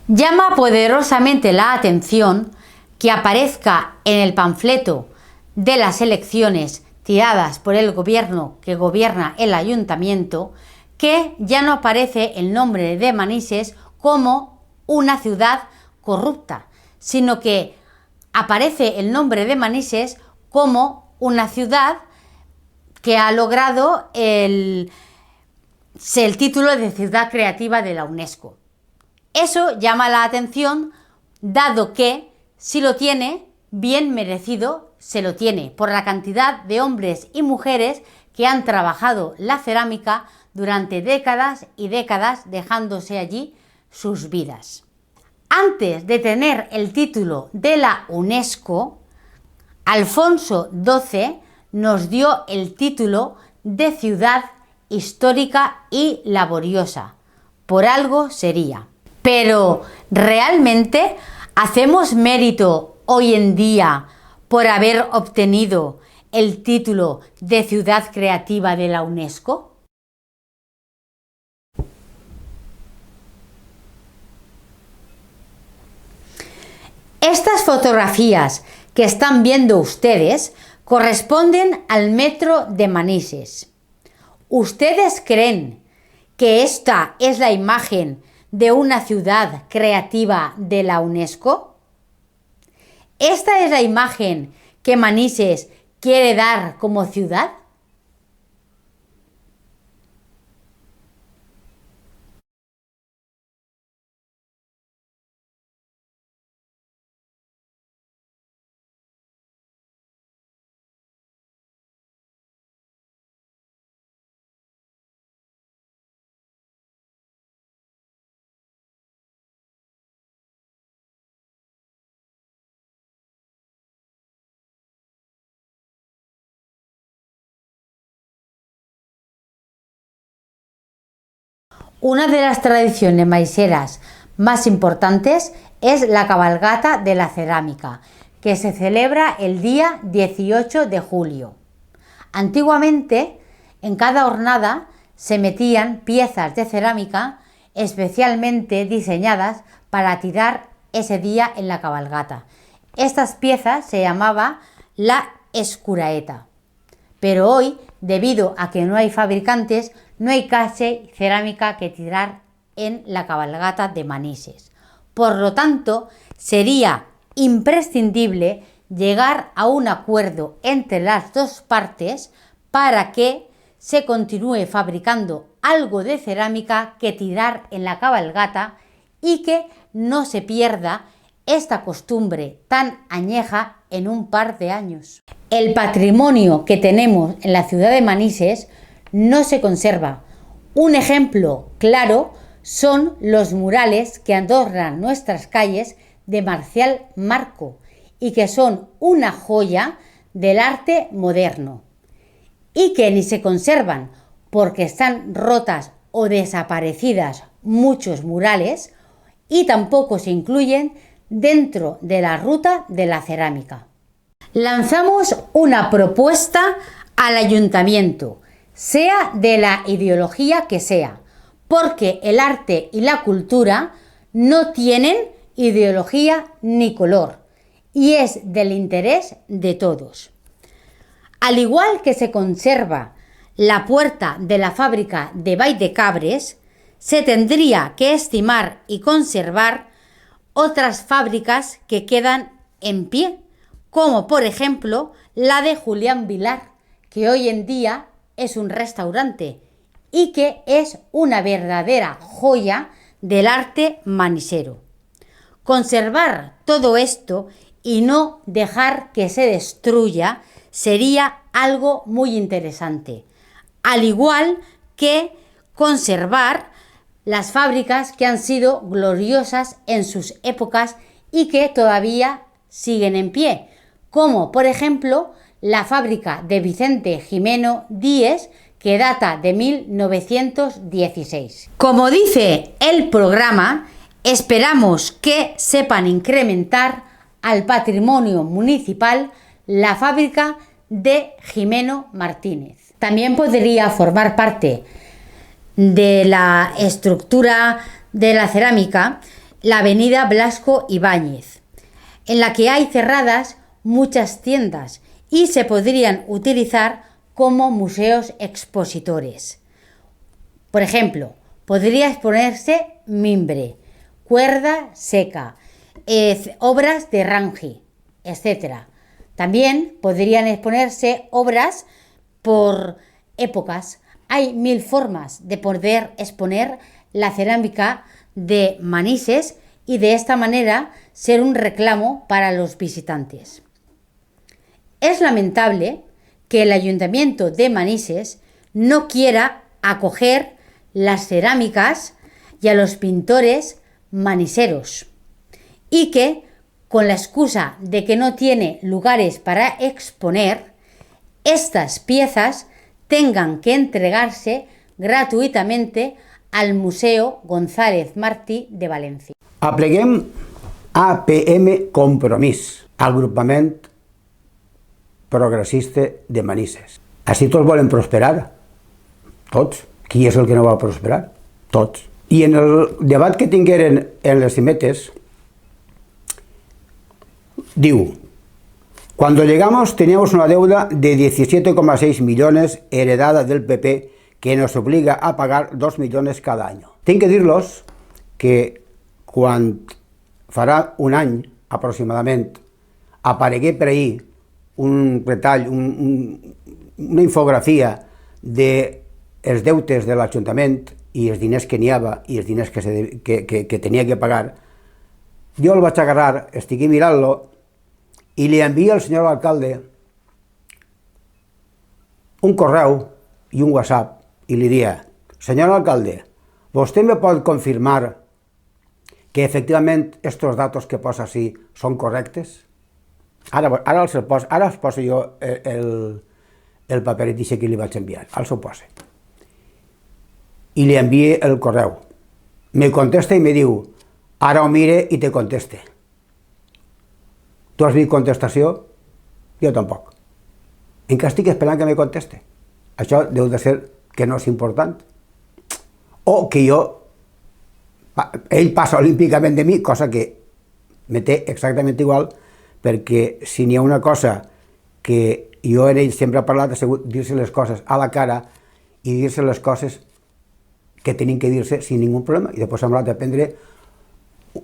Llama poderosamente la atención que aparezca en el panfleto de las elecciones tiradas por el gobierno que gobierna el ayuntamiento, que ya no aparece el nombre de Manises como una ciudad corrupta, sino que aparece el nombre de Manises como una ciudad que ha logrado el título de ciudad creativa de la UNESCO. Eso llama la atención, dado que, si lo tiene, bien merecido se lo tiene, por la cantidad de hombres y mujeres que han trabajado la cerámica durante décadas y décadas, dejándose allí sus vidas. Antes de tener el título de la UNESCO, Alfonso XII nos dio el título de ciudad histórica y laboriosa. Por algo sería. Pero, ¿realmente hacemos mérito hoy en día por haber obtenido el título de ciudad creativa de la UNESCO? Estas fotografías que están viendo ustedes corresponden al metro de Manises. ¿Ustedes creen que esta es la imagen de una ciudad creativa de la UNESCO? ¿Esta es la imagen que Manises quiere dar como ciudad? Una de las tradiciones maiseras más importantes es la cabalgata de la cerámica, que se celebra el día 18 de julio. Antiguamente, en cada hornada se metían piezas de cerámica especialmente diseñadas para tirar ese día en la cabalgata. Estas piezas se llamaba la escuraeta. Pero hoy, debido a que no hay fabricantes, no hay casi cerámica que tirar en la cabalgata de Manises. Por lo tanto, sería imprescindible llegar a un acuerdo entre las dos partes para que se continúe fabricando algo de cerámica que tirar en la cabalgata y que no se pierda esta costumbre tan añeja en un par de años. El patrimonio que tenemos en la ciudad de Manises no se conserva. Un ejemplo claro son los murales que adornan nuestras calles de Marcial Marco y que son una joya del arte moderno y que ni se conservan porque están rotas o desaparecidas muchos murales y tampoco se incluyen dentro de la ruta de la cerámica. Lanzamos una propuesta al ayuntamiento, sea de la ideología que sea, porque el arte y la cultura no tienen ideología ni color y es del interés de todos. Al igual que se conserva la puerta de la fábrica de Vall-de-Cabres, se tendría que estimar y conservar otras fábricas que quedan en pie, como por ejemplo la de Julián Vilar, que hoy en día es un restaurante y que es una verdadera joya del arte manisero. Conservar todo esto y no dejar que se destruya sería algo muy interesante, al igual que conservar las fábricas que han sido gloriosas en sus épocas y que todavía siguen en pie, como por ejemplo la fábrica de Vicente Gimeno Díez, que data de 1916. Como dice el programa, esperamos que sepan incrementar al patrimonio municipal la fábrica de Gimeno Martínez. También podría formar parte de la estructura de la cerámica la avenida Blasco Ibáñez, en la que hay cerradas muchas tiendas y se podrían utilizar como museos expositores. Por ejemplo, podría exponerse mimbre, cuerda seca, obras de Rangi, etc. También podrían exponerse obras por épocas. Hay 1000 formas de poder exponer la cerámica de Manises y de esta manera ser un reclamo para los visitantes. Es lamentable que el Ayuntamiento de Manises no quiera acoger las cerámicas y a los pintores maniseros y que, con la excusa de que no tiene lugares para exponer, estas piezas tengan que entregarse gratuitamente al Museu González Martí de València. Apleguem APM Compromís, agrupament progressista de Manises. Així tots volen prosperar, tots. Qui és el que no va prosperar? Tots. I en el debat que tingueren en les cimetes, diu: cuando llegamos teníamos una deuda de 17,6 millones heredada del PP que nos obliga a pagar 2 millones cada año. Tinc que dir-los que quan farà un any aproximadament aparegué per ahir un retall, una infografia dels deutes de l'Ajuntament i els diners que n'hi havia i els diners que tenia que pagar, jo el vaig agarrar, estigui mirant-lo i li envia al senyor alcalde un correu i un WhatsApp i li dia: senyor alcalde, vostè me pot confirmar que efectivament estos datos que posa així són correctes? Ara els poso jo el paperet que li vaig enviar, els ho posa. I li envia el correu. Me contesta i me diu: ara ho mire i te conteste. Tu has vist contestació? Jo tampoc. Encara estic esperant que me conteste. Això deu de ser que no és important. O que ell passa olímpicament de mi, cosa que me té exactament igual, perquè si n'hi ha una cosa que jo en ell sempre he parlat, ha sigut dir-se les coses a la cara i dir-se les coses que tenen que dir-se sin ningú problema. I després hem anat a prendre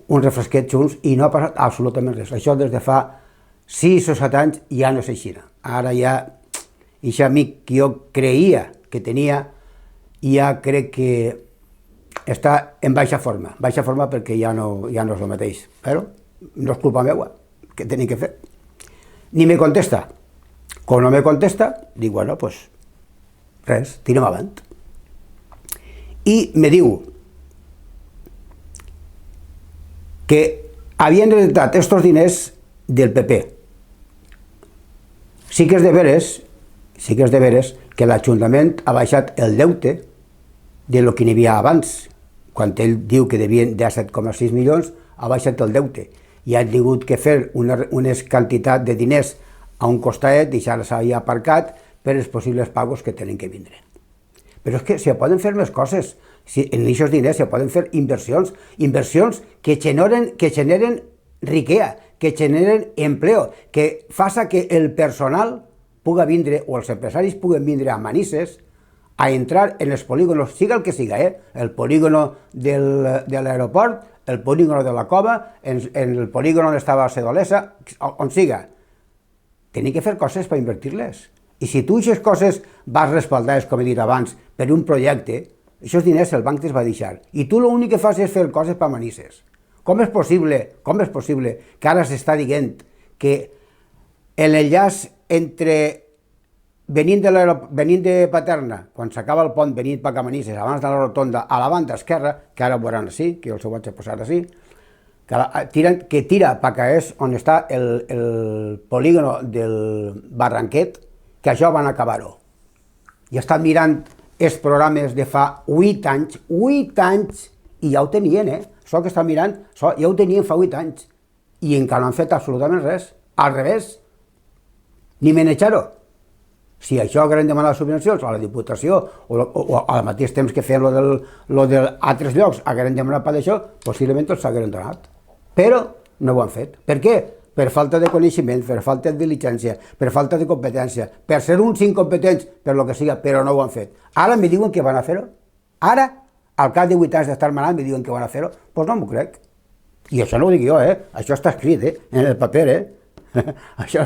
un refresquet junts i no ha passat absolutament res. Això des de fa 6 o 7 anys ja no és així. Ara ja, aquest amic que jo creia que tenia, ja crec que està en baixa forma perquè ja no és el mateix. Però no és culpa meva, què tenim que fer? Ni me contesta. Com no me contesta, dic, bueno, doncs res, tirem avant. I me diu que havien heretat estos diners del PP. Sí que és de veres que l'Ajuntament ha baixat el deute de lo que n'hi havia abans. Quan ell diu que devien 17,6 milions, ha baixat el deute i ha tingut que fer una quantitat de diners a un costat i ja s'havia aparcat per els possibles pagos que tenen que vindre. Però és que se poden fer més coses. En aquests diners se poden fer inversions que generen riquesa, que generen empleo, que faça que el personal pugui vindre, o els empresaris puguen vindre a Manises a entrar en els polígonos, siga el que siga, el polígono de l'aeroport, el polígono de la cova, en el polígono on estava Sedolesa, on siga. Tenim que fer coses per invertir-les. I si tu aquestes coses vas respaldades, com he dit abans, per un projecte, aquests diners el banc te'ls va deixar. I tu l'únic que fas és fer coses per Manises. Com és possible que ara s'està dient que l'enllaç entre venint de Paterna, quan s'acaba el pont venint per Manises, abans de la rotonda, a la banda esquerra, que ara ho veuran així, que els ho vaig a posar així, que tira per que és on està el polígono del Barranquet, que això van acabar-ho. I estan mirant els programes de fa 8 anys, i ja ho tenien, això que estan mirant, ja ho tenien fa 8 anys, i encara no han fet absolutament res, al revés, ni manejar-ho. Si això hagueren demanat subvencions a la Diputació o al mateix temps que feien lo d'altres llocs hagueren demanat per això, possiblement els hagueren donat. Però no ho han fet. Per què? Per falta de coneixement, per falta de diligència, per falta de competència, per ser uns incompetents, per lo que siga, però no ho han fet. Ara me diuen que van a fer-ho. Ara, al cap de 8 anys d'estar manant, me diuen que van a fer-ho. Doncs no m'ho crec. I això no ho dic jo, això està escrit en el paper. Això,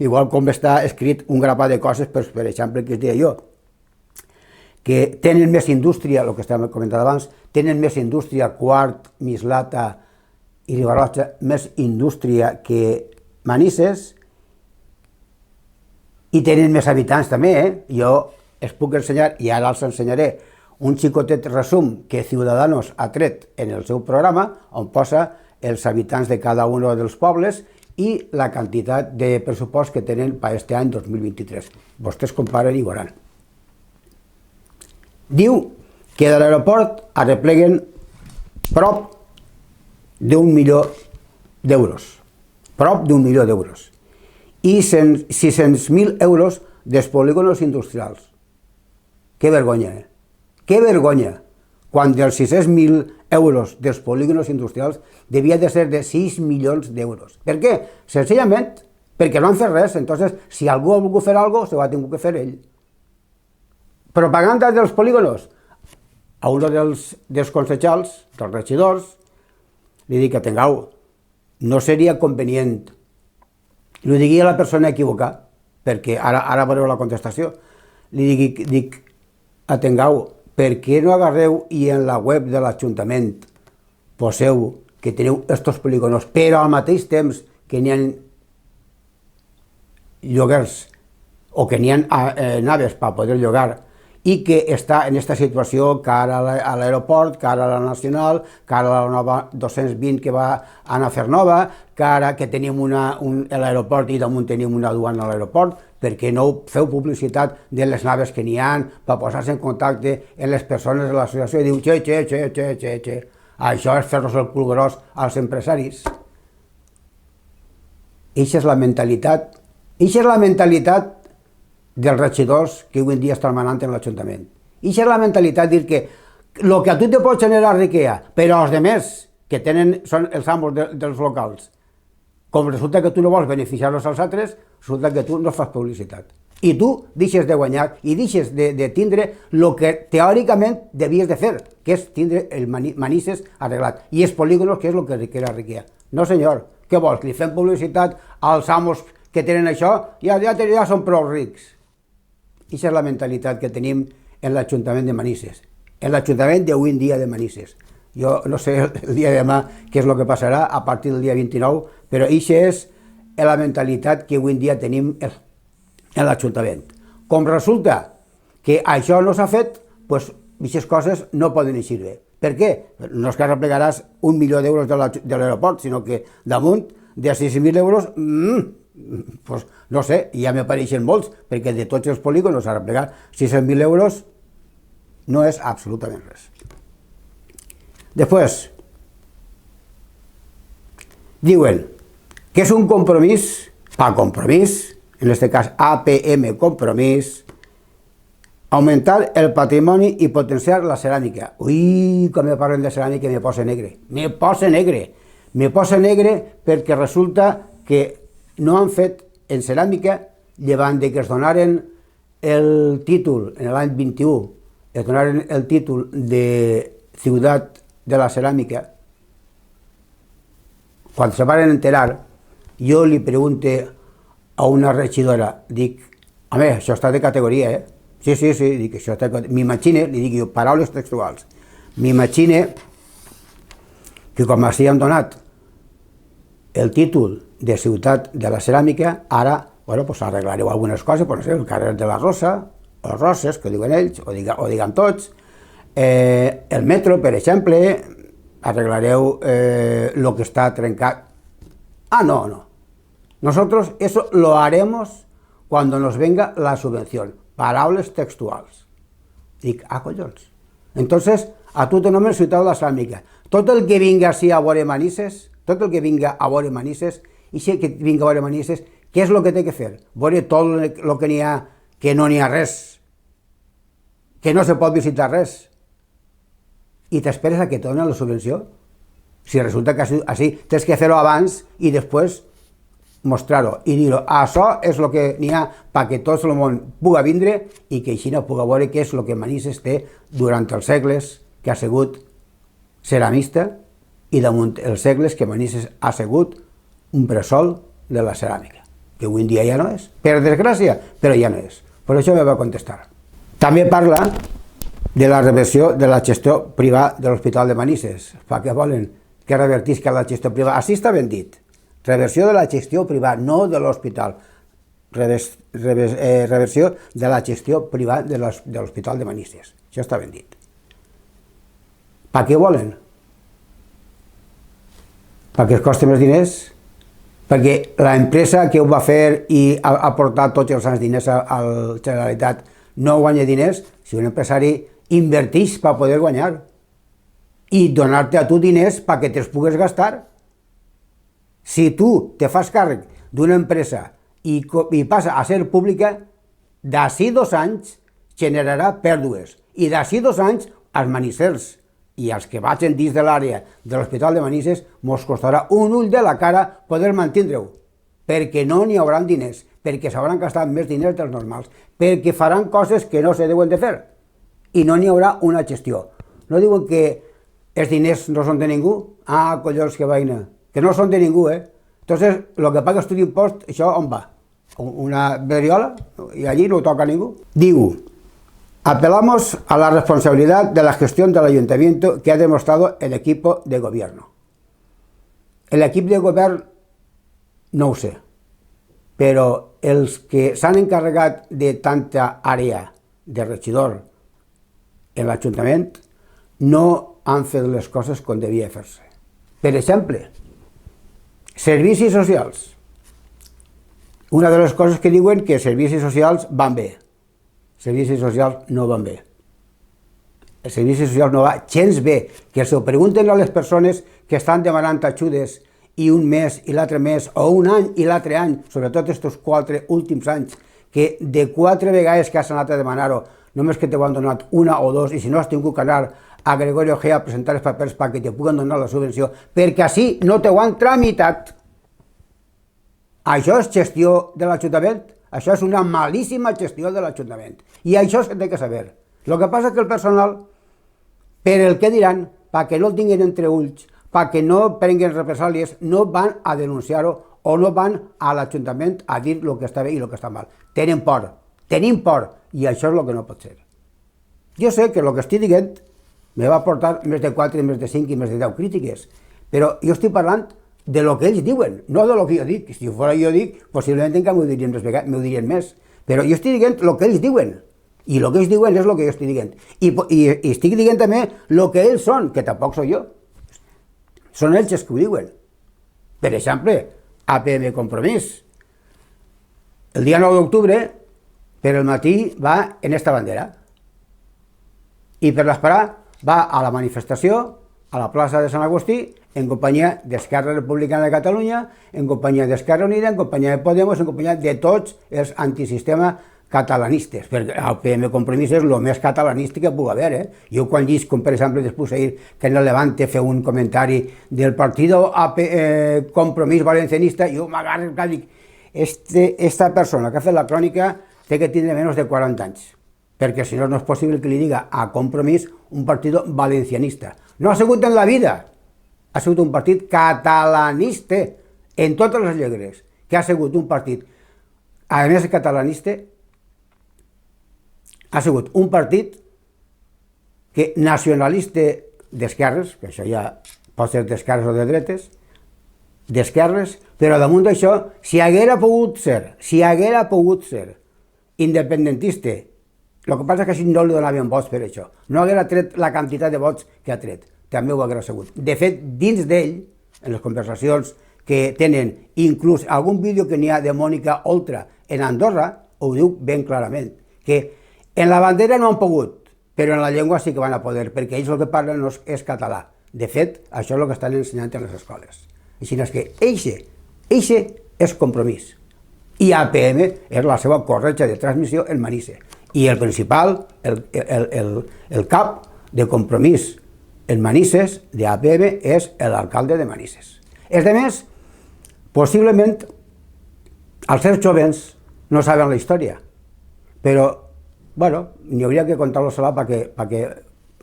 igual com està escrit un grapat de coses, per exemple, que es deia jo, que tenen més indústria, el que estàvem comentant abans, tenen més indústria Quart, Mislata i Ribarroja, més indústria que Manises, i tenen més habitants també. Jo es puc ensenyar, i ara els ensenyaré, un xicotet resum que Ciudadanos ha tret en el seu programa, on posa els habitants de cada un dels pobles i la quantitat de pressupost que tenen per aquest any 2023. Vostès comparen i veuran. Diu que de l'aeroport arrepleguen prop d'1 milió d'euros. Prop d'1 milió d'euros. I 600.000 euros dels polígonos industrials. Que vergonya, Que vergonya! Quan dels 600.000 euros dels polígonos industrials devia de ser de 6 milions d'euros. Per què? Senzillament perquè no han fet res. Entonces, si algú ha volgut fer alguna cosa, s'ho ha tingut que fer ell. Propaganda dels polígonos. A un dels consellers, dels regidors, li dic que tingueu, no seria convenient, li digui a la persona equivocada, perquè ara veureu la contestació, li dic, atengueu, per què no agarreu i en la web de l'Ajuntament poseu que teniu estos polígonos, però al mateix temps que n'hi ha lloguers o que n'hi ha naves per poder llogar i que està en aquesta situació cara a l'aeroport, cara a la Nacional, cara a la nova 220 que va anar a fer nova, cara que tenim l'aeroport i damunt tenim una duana a l'aeroport, perquè no feu publicitat de les naves que n'hi ha per posar-se en contacte amb les persones de l'associació i diu, che, això és fer-nos el cul gros als empresaris. Eixa és la mentalitat dels regidors que avui en dia estan manant en l'Ajuntament. Eixa és la mentalitat de dir que el que a tu te pot generar riquesa, però els altres que són els amos dels locals, com resulta que tu no vols beneficiar-los als altres, resulta que tu no fas publicitat. I tu deixes de guanyar i deixes de tindre el que teòricament devies de fer, que és tindre el Manises arreglat. I els polígonos, que és el que era riquesa. No senyor, què vols? Que li fem publicitat als amos que tenen això? Ja són prou rics. Aquesta és la mentalitat que tenim en l'Ajuntament de Manises, en l'Ajuntament d'avui en dia de Manises. Jo no sé el dia de demà què és el que passarà a partir del dia 29, però aquesta és la mentalitat que avui en dia tenim en l'Ajuntament. Com resulta que això no s'ha fet, doncs aquestes coses no poden eixir bé. Per què? No és que arreplegaràs 1 milió d'euros de l'aeroport, sinó que damunt de 6.000 euros, doncs no sé, ja m'apareixen molts, perquè de tots els polígonos arreplegar 600.000 euros no és absolutament res. Després, diuen que és un compromís, en aquest cas APM compromís, augmentar el patrimoni i potenciar la ceràmica. Ui, quan me parlen de ceràmica me posa negre. Me posa negre perquè resulta que no han fet en ceràmica, llevant de que es donaren el títol en l'any 21, es donaren el títol de ciutat de la ceràmica. Quan se van enterar, jo li pregunté a una regidora, dic, home, això està de categoria, Sí, dic, això està de categoria. M'imagine, li dic jo, paraules textuals, m'imagine que com s'hi han donat el títol de ciutat de la ceràmica, ara, pues arreglareu algunes coses, no sé, el carrer de la Rosa, o Roses, que diuen ells, o diguem tots, el metro, per exemple, arreglareu lo que está trencado. Ah, no. Nosotros eso lo haremos cuando nos venga la subvención. Paraules textuals. Dic, collons. Entonces, a tu te només ciutat de la ceràmica. Tot el que vinga així a veure Manises, i si que vinga a veure Manises, què és el que té que fer? Veure tot el que n'hi ha que no n'hi ha res, que no se pot visitar res, i t'esperes a que et donen la subvenció? Si resulta que així tens que fer-ho abans i després mostrar-ho i dir-ho, això és el que n'hi ha perquè tot el món pugui vindre i que així no pugui veure què és el que Manises té durant els segles que ha sigut ceramista i damunt els segles que Manises ha sigut un bressol de la ceràmica, que avui en dia ja no és, per desgràcia, però ja no és. Per això me va contestar. També parla de la reversió de la gestió privada de l'Hospital de Manises. Per què volen que revertisca la gestió privada? Així està ben dit. Reversió de la gestió privada, no de l'hospital. Reversió de la gestió privada de l'Hospital de Manises. Això està ben dit. Per què volen? Perquè es costa més diners? Perquè l'empresa que ho va fer i ha portat tots els anys diners a la Generalitat no guanya diners si un empresari inverteix per poder guanyar i donar-te a tu diners perquè te'ls pugues gastar. Si tu te fas càrrec d'una empresa i passa a ser pública, d'ací 2 anys generarà pèrdues i d'ací 2 anys els manisers i els que vagin dins de l'àrea de l'Hospital de Manises mos costarà un ull de la cara poder mantindre-ho, perquè no n'hi haurà diners, perquè s'hauran gastat més diners dels normals, perquè faran coses que no se deuen de fer i no n'hi haurà una gestió. No diuen que els diners no són de ningú? Ah, collons, que vaina, que no són de ningú, Entonces, el que pagues tu d'impost, això on va? Una veriola? I allí no toca a ningú. Diu, apelamos a la responsabilidad de la gestión del ayuntamiento que ha demostrado el equipo de gobierno. El equip de govern no ho sé, però els que s'han encarregat de tanta àrea de regidor en l'Ajuntament no han fet les coses com devia fer-se. Per exemple, servicis socials. Una de les coses que diuen que servicis socials van bé. Servicis socials no van bé. Els servicis socials no va gens bé. Que s'ho pregunten a les persones que estan demanant ajudes i un mes i l'altre mes, o un any i l'altre any, sobretot aquests 4 últims anys, que de 4 vegades que has anat a demanar-ho, només que t'ho han donat 1 o 2, i si no has tingut que anar a Gregorio G a presentar els papers perquè te puguen donar la subvenció, perquè així no t'ho han tramitat. Això és gestió de l'Ajuntament? Això és una malíssima gestió de l'Ajuntament. I això s'ha de saber. El que passa és que el personal, per el que diran, perquè no el tinguin entre ulls, perquè no prenguen represàlies, no van a denunciar-ho o no van a l'Ajuntament a dir el que està bé i el que està mal. Tenen por, tenim por, i això és el que no pot ser. Jo sé que el que estic dient me va portar més de 4, més de 5 i més de 10 crítiques, però jo estic parlant de lo que ells diuen, no de lo que jo dic. Si fos jo dic, possiblement encara m'ho dirien més, però jo estic dient el que ells diuen, i el que ells diuen és el que jo estic dient. I estic dient també el que ells són, que tampoc soc jo. Són ells els que ho diuen. Per exemple, APM Compromís. El dia 9 d'octubre, per el matí, va en esta bandera. I per l'esperar va a la manifestació, a la plaça de Sant Agustí, en companyia d'Esquerra Republicana de Catalunya, en companyia d'Esquerra Unida, en companyia de Podemos, en companyia de tots els antisistema catalanistes, perquè el PM Compromís és el més catalanista que pugui haver. Jo quan llisc, com per exemple després ahir que en el Levante fer un comentari del partit Compromís Valencianista, jo m'agarro i dic, esta persona que ha fet la crònica té que tindre menys de 40 anys, perquè si no, no és possible que li diga a Compromís un partit valencianista. No ha sigut en la vida, ha sigut un partit catalanista en totes les lletres, que ha sigut un partit, a més de catalanista, ha sigut un partit que nacionalista d'esquerres, que això ja pot ser d'esquerres o de dretes, d'esquerres, però damunt d'això, si haguera pogut ser independentista, el que passa és que així no li donaven vots per això, no haguera tret la quantitat de vots que ha tret, també ho haguera sigut. De fet, dins d'ell, en les conversacions que tenen, inclús algun vídeo que n'hi ha de Mònica Oltra en Andorra, ho diu ben clarament, que en la bandera no han pogut, però en la llengua sí que van a poder, perquè ells el que parlen no és català. De fet, això és el que estan ensenyant en les escoles. Així és que eixe és Compromís. i APM és la seva corretja de transmissió en Manises. I el principal, el cap de compromís en Manises d'APM és l'alcalde de Manises. És de més, possiblement els seus jovens no saben la història, però bueno, n'hi hauria que contar-los-la perquè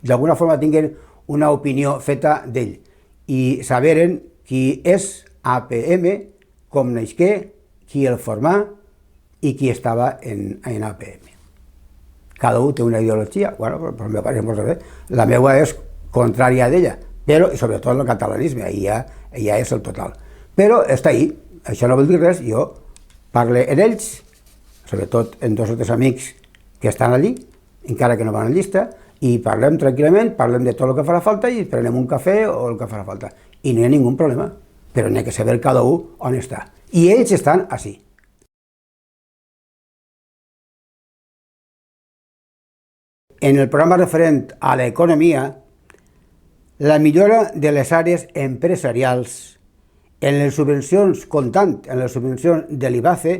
d'alguna forma tinguin una opinió feta d'ell i saberen qui és APM, com naixqué, qui el formà i qui estava en APM. Cada un té una ideologia, bueno, per mi pare molt bé, la meva és contrària d'ella, però sobretot el catalanisme, ja és el total. Però està ahí, això no vol dir res, jo parlo en ells, sobretot en 2 o 3 amics que estan allí, encara que no van en llista, i parlem tranquil·lament, parlem de tot el que farà falta i prenem un cafè o el que farà falta. I no hi ha ningú problema, però n'hi ha que saber cada un on està. I ells estan així. En el programa referent a l'economia, la millora de les àrees empresarials, en les subvencions comptant, en les subvencions de l'IBACE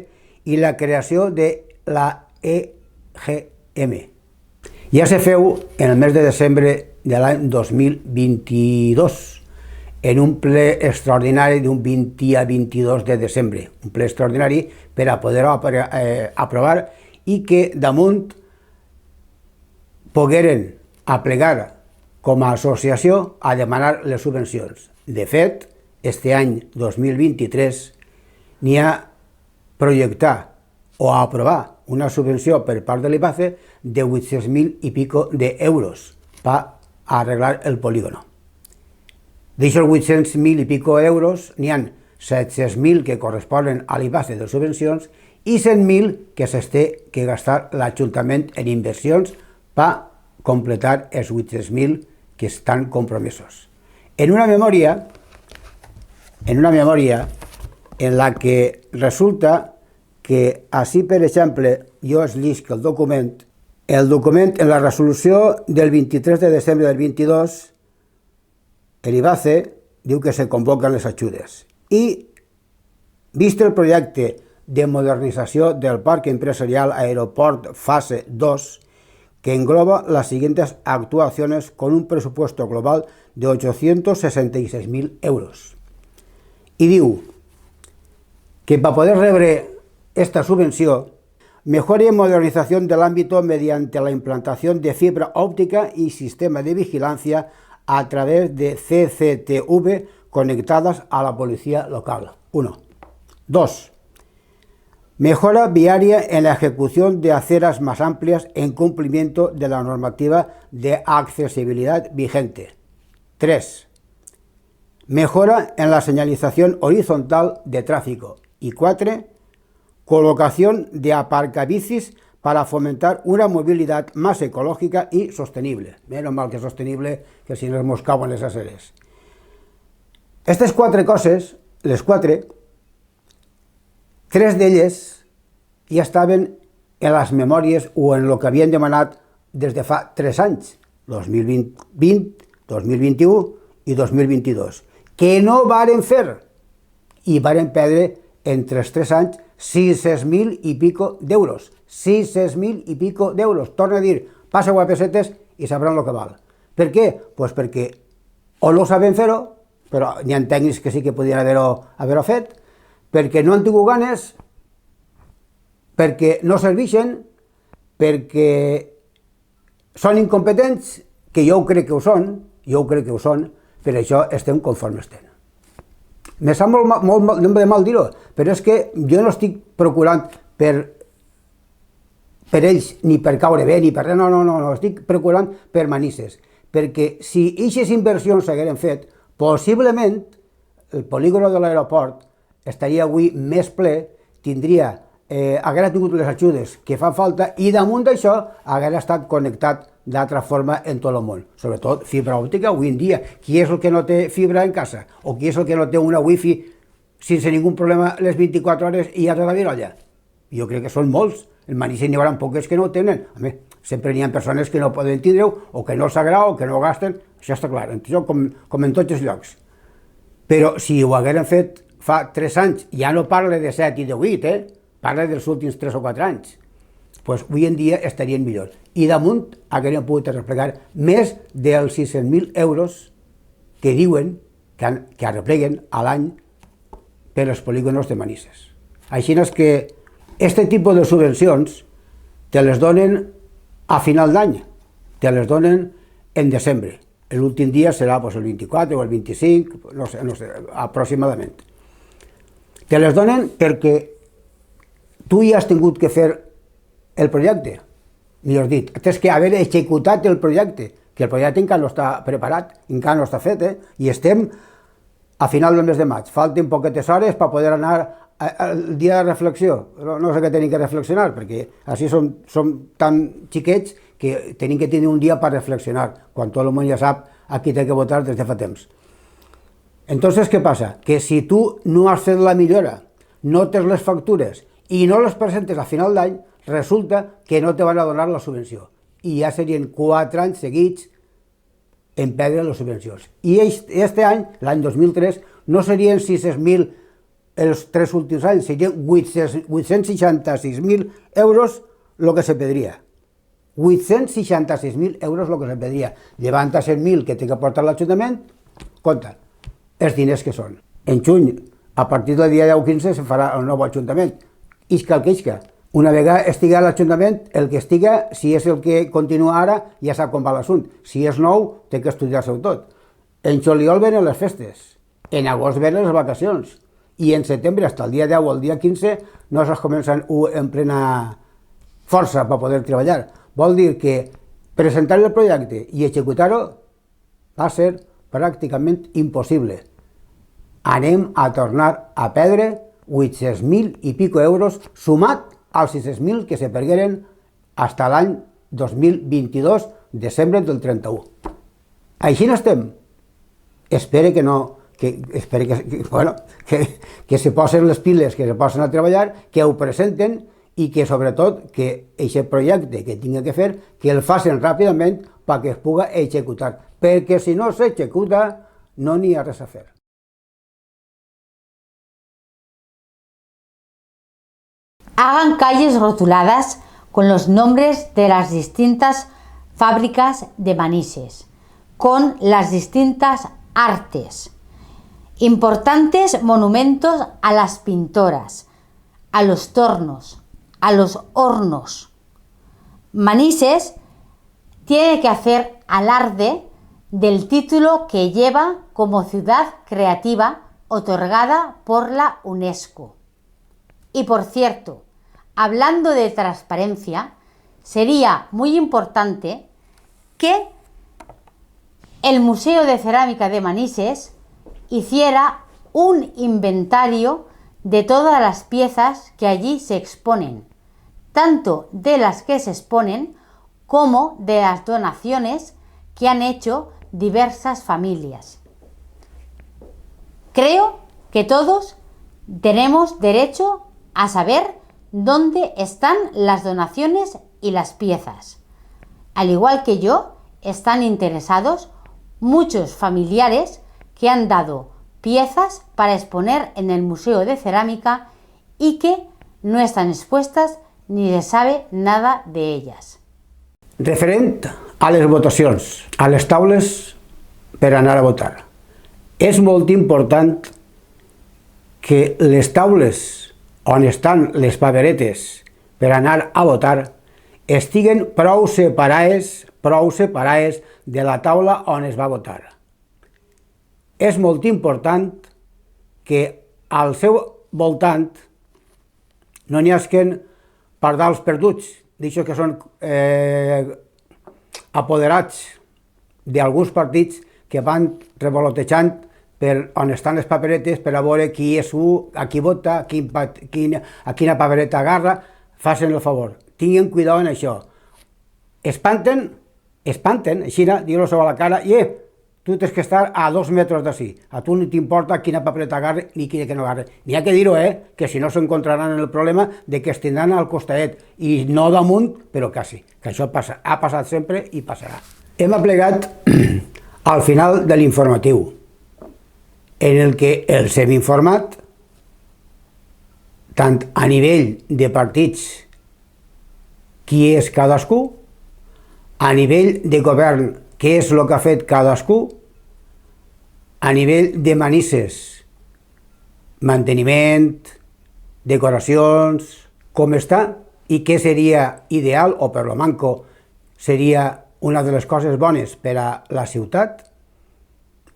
i la creació de la EGM. Ja se feu en el mes de desembre de l'any 2022, en un ple extraordinari d'un 20 a 22 de desembre, un ple extraordinari per a poder aprovar i que damunt pogueren aplegar com a associació a demanar les subvencions. De fet, este any 2023 n'hi ha projectar o aprovar una subvenció per part de l'IBACE de 800.000 i pico d'euros per arreglar el polígono. D'aixòs 800.000 i pico euros n'hi ha 700.000 que corresponen a l'IBACE de subvencions i 100.000 que s'està que gastar l'Ajuntament en inversions per completar els 800.000 que estan compromesos. En una memòria en la que resulta que així, per exemple, jo es llisc el document en la resolució del 23 de desembre del 22, l'IBACE diu que se convoquen les ajudes i, vist el projecte de modernització del parc empresarial Aeroport fase 2, que engloba las siguientes actuaciones con un presupuesto global de 866.000 euros. Y diu que para poder rebre esta subvención, mejora y modernización del ámbito mediante la implantación de fibra óptica y sistema de vigilancia a través de CCTV conectadas a la policía local. 1. 2. Mejora viaria en la ejecución de aceras más amplias en cumplimiento de la normativa de accesibilidad vigente. 3. Mejora en la señalización horizontal de tráfico. Y 4. Colocación de aparcabicis para fomentar una movilidad más ecológica y sostenible. Menos mal que sostenible, que si no nos cauen les aceres. Aquestes 4 coses, les 4, 3 d'elles ja estaven en les memòries o en el que havien demanat des de fa 3 anys, 2020, 2021 i 2022, que no varen fer i varen perdre entre els 3 anys 600.000 i pico d'euros. 600.000 i pico d'euros. Torna a dir, passeu a pessetes i sabran el que val. Per què? Pues perquè o no saben fer-ho, però n'hi ha tècnics que sí que podien haver-ho fet, perquè no han tingut ganes, perquè no serveixen, perquè són incompetents, que jo crec que ho són, per això estem conforme estem. Me sap molt de mal dir-ho, però és que jo no estic procurant per ells ni per caure bé, ni per res, no, estic procurant per Manises, perquè si aquestes inversions s'hagueren fet, possiblement el polígono de l'aeroport estaria avui més ple, haguera tingut les ajudes que fan falta i damunt d'això haguera estat connectat d'altra forma en tot el món, sobretot fibra òptica avui en dia. Qui és el que no té fibra en casa? O qui és el que no té una wifi sense ningú problema les 24 hores i ja té la virolla? Jo crec que són molts. En Manises n'hi haurà poques que no ho tenen. Sempre n'hi ha persones que no poden tindre-ho, o que no els agrada, o que no ho gasten, això està clar, això com en tots els llocs. Però si ho hagueren fet fa 3 anys, ja no parle de 7 i de 8, parla dels últims 3 o 4 anys, doncs avui en dia estarien millor. I damunt haguem pogut arreplegar més dels 600.000 euros que diuen que arrepleguen a l'any per als polígonos de Manises. Així és que aquest tipus de subvencions te les donen a final d'any, te les donen en desembre. L'últim dia serà el 24 o el 25, no sé, aproximadament. Te les donen perquè tu ja has tingut que fer el projecte, millor dit, tens que haver executat el projecte, que el projecte encara no està preparat, encara no està fet, i estem a final del mes de maig. Falten poquetes hores per poder anar al dia de reflexió. No sé què tenim que reflexionar, perquè així som tan xiquets que tenim que tenir un dia per reflexionar, quan tot el món ja sap a qui té que votar des de fa temps. Entonces, què passa? Que si tu no has fet la millora, no tens les factures i no les presentes a final d'any, resulta que no te van a donar la subvenció. I ja serien 4 anys seguits en perdre les subvencions. I aquest any, l'any 2003, no serien 600.000 els 3 últims anys, serien 866.000 euros el que se perdria. 866.000 euros el que se perdria. Llevant a 100.000 que té que aportar l'Ajuntament, compta, els diners que són. En juny, a partir del dia 10-15, se farà el nou Ajuntament. Isca el que isca. Una vegada estigui a l'Ajuntament, el que estiga, si és el que continua ara, ja sap com va l'assumpte. Si és nou, té que estudiar-se-ho tot. En juliol venen les festes, en agost venen les vacacions, i en setembre, fins al dia 10 o el dia 15, no es comencen en plena força per poder treballar. Vol dir que presentar el projecte i executar-ho va ser pràcticament impossible. Anem a tornar a perdre 800.000 i pico euros sumat als 600.000 que se pergueren fins a l'any 2022, desembre del 31. Així n'estem. Espero que no, que se posen les piles, que se posen a treballar, que ho presenten i que sobretot que aquest projecte que tingui que fer, que el facin ràpidament perquè es pugui executar, perquè si no s'executa no n'hi ha res a fer. Hagan calles rotuladas con los nombres de las distintas fábricas de Manises, con las distintas artes. Importantes monumentos a las pintoras, a los tornos, a los hornos. Manises tiene que hacer alarde del título que lleva como ciudad creativa otorgada por la UNESCO. Y por cierto, hablando de transparencia, sería muy importante que el Museo de Cerámica de Manises hiciera un inventario de todas las piezas que allí se exponen, tanto de las que se exponen como de las donaciones que han hecho diversas familias. Creo que todos tenemos derecho a saber dónde están las donaciones y las piezas. Al igual que yo, están interesados muchos familiares que han dado piezas para exponer en el Museo de Cerámica y que no están expuestas ni se sabe nada de ellas. Referent a les votacions, a les taules per anar a votar. És molt important que les taules on estan les paperetes per anar a votar estiguen prou separades de la taula on es va votar. És molt important que al seu voltant no n'hi hagin pardals perduts, d'això que són apoderats d'alguns partits que van revolotejant per on estan les paperetes per a veure qui és a qui vota, a quina papereta agarra. Facin el favor, tinguin cuidado en això. Espanten, així, digue-lo sobre la cara, i tu tens que estar a 2 metres d'ací. A tu no t'importa quina papereta agarre ni quina que no agarre. N'hi ha que dir-ho, que si no s'encontraran en el problema de que es tindran al costadet, i no damunt, però quasi, que això ha passat sempre i passarà. Hem aplegat al final de l'informatiu, en el que els hem informat tant a nivell de partits qui és cadascú, a nivell de govern què és el que ha fet cadascú, a nivell de Manises, manteniment, decoracions, com està i què seria ideal o per lo manco seria una de les coses bones per a la ciutat.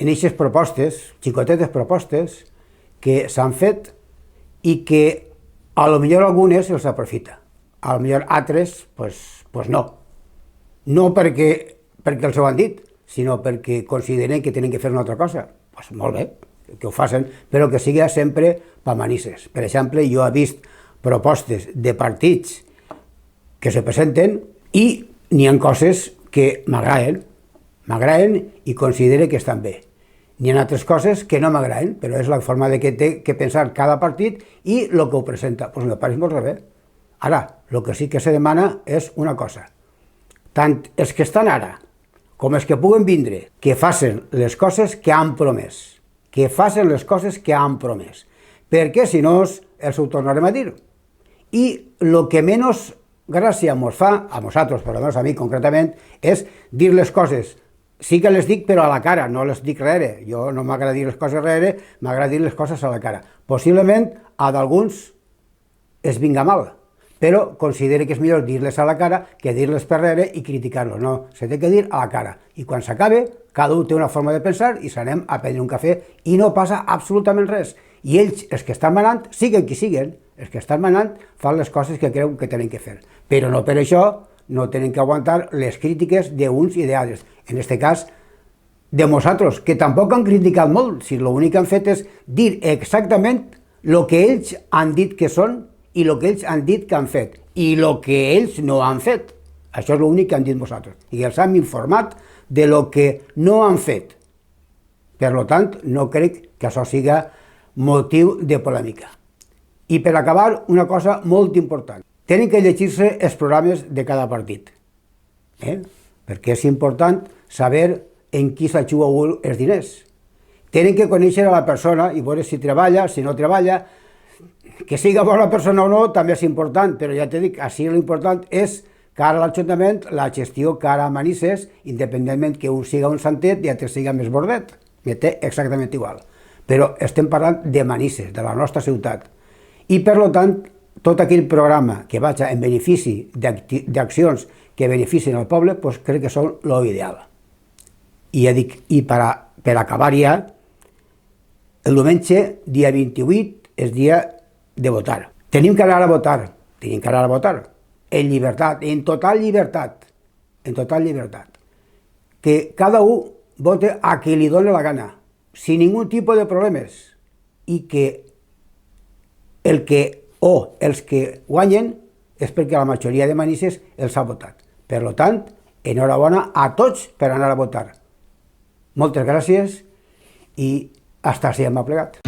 En aquestes propostes, xicotetes propostes, que s'han fet i que a lo millor algunes se'ls aprofita, a lo millor altres pues no. No perquè els ho han dit, sinó perquè consideren que tenen que fer una altra cosa. Pues molt bé, que ho facin, però que sigui sempre per Manises. Per exemple, jo he vist propostes de partits que se presenten i n'hi ha coses que m'agraden i considero que estan bé. N'hi ha altres coses que no m'agraden, però és la forma de que té que pensar cada partit i el que ho presenta. Doncs me pareix molt bé. Ara, el que sí que se demana és una cosa. Tant els que estan ara com els que puguen vindre, que facin les coses que han promès. Que facin les coses que han promès. Perquè, si no, els ho tornarem a dir. I el que menys gràcia ens fa, a nosaltres, per almenys a mi concretament, és dir les coses. Sí que les dic, però a la cara, no les dic darrere. Jo no m'agrada dir les coses darrere, m'agrada dir les coses a la cara. Possiblement a d'alguns es vinga mal, però considero que és millor dir-les a la cara que dir-les per darrere i criticar-los. No, s'ha de dir a la cara. I quan s'acabe, cada un té una forma de pensar i s'anem a prendre un cafè i no passa absolutament res. I ells, els que estan manant, siguen qui siguen, els que estan manant fan les coses que creuen que tenen que fer. Però no per això no tenen que aguantar les crítiques d'uns i d'altres. En aquest cas, de nosaltres, que tampoc han criticat molt, si l'únic que han fet és dir exactament el que ells han dit que són i el que ells han dit que han fet i el que ells no han fet. Això és l'únic que han dit nosaltres. I els hem informat de lo que no han fet. Per tant, no crec que això siga motiu de polèmica. I per acabar, una cosa molt important. Tenen que llegir-se els programes de cada partit, perquè és important saber en qui s'ajuga els diners. Tenen que conèixer a la persona i veure si treballa, si no treballa. Que siga bona persona o no també és important, però ja t'he dit, així l'important és cara a l'Ajuntament, la gestió cara a Manises, independentment que un siga un santet i l'altre siga més bordet. Me té exactament igual. Però estem parlant de Manises, de la nostra ciutat. I per tant, tot aquell programa que vagi en benefici d'accions que beneficien el poble, doncs crec que són l'ideal. I ja dic, i per acabar ja, el diumenge, dia 28, és dia de votar. Tenim que anar a votar, en llibertat, en total llibertat. Que cada un vote a qui li doni la gana, sin ningú tipus de problemes, i que els que guanyen és perquè la majoria de Manises els ha votat. Per tant, enhorabona a tots per anar a votar. Moltes gràcies i hasta sempre plegat.